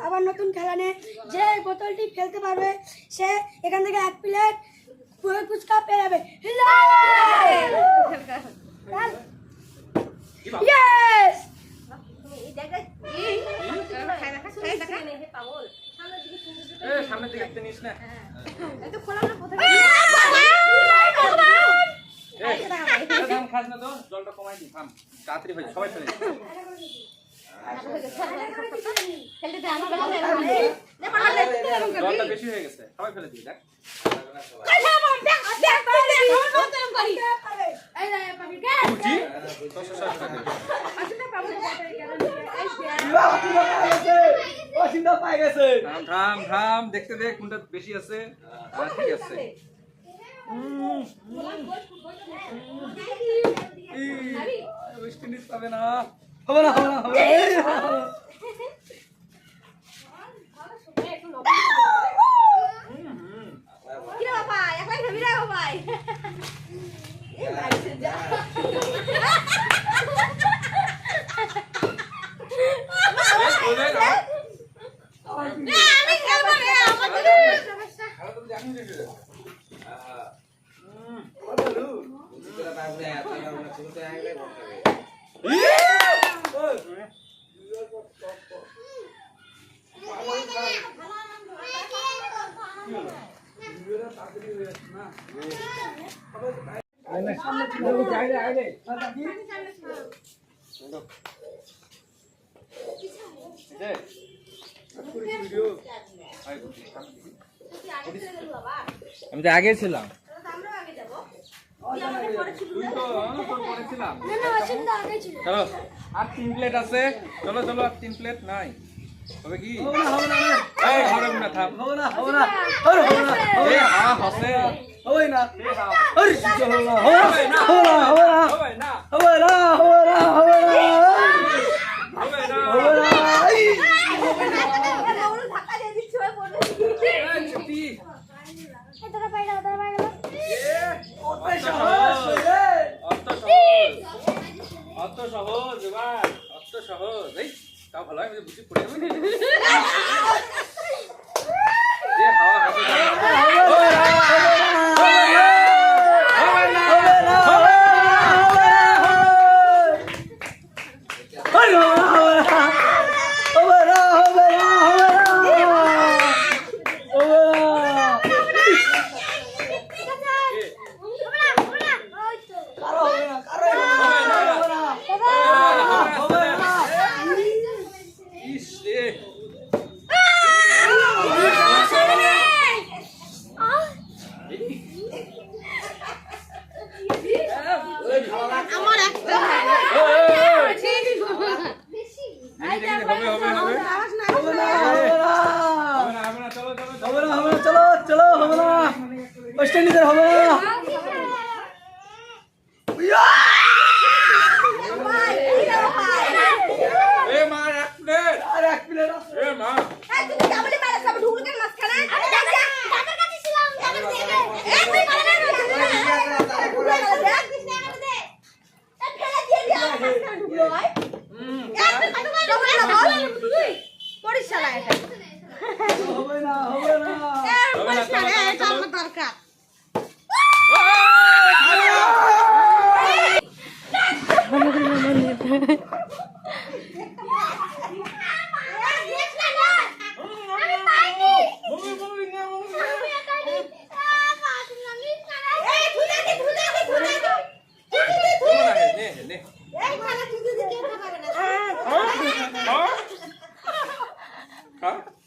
আবার নতুন খেলা নিয়ে যে বোতলটি ফেলতে পারবে সে এখান থেকে 1 প্লেট ফুচকা পেয়ে যাবে। ইয়েস সামনের দিকে একটা নিস না খাস না তো জলটা কমাই দি থাম তাড়াতাড়ি হয়ে সবাই ফেলে জলটা বেশি হয়ে গেছে সবাই ফেলে দিই দেখ থাম থাম দেখতে দেখ কোনটা বেশি আছে ঠিক আছে ওয়েস্ট ইন্ডিজ পাবে না হবে না হবে না হবে আমি তো আগে ছিলাম চলো আর 3 প্লেট আছে চলো চলো আর 3 প্লেট নাই হবে কি হবে না থাম হবে না হবে না হসে হবে না আরে হবে না হবে না হবে না হবে না হবে না হবে না হবে না হবে না হবে না ধাক্কা দিয়ে দিচ্ছ পড়ে ছুটি তোরা বাইরে অত সহজ এবার অত সহজ এই তাও ভালো হয় বুঝি পড়ে যাবে যে হাওয়া হাতে ওয়েস্ট ইন্ডিজের হবে না এ মা এক প্লেট আর এক প্লেট এ মা এই তুমি কাবলি মারা সব ঢুল কেন মাঝখানে আরে দাদা দাদার কাছে ছিলাম দাদা দে এই তুই মারা না দেখ কৃষ্ণ এনে দে এই ফেলে দিয়ে দিয়া মাঝখানে ঢুকলো ভাই এই তুই কত বল পড়িস শালা এটা হবে না হবে না হবে না চল দরকার Huh?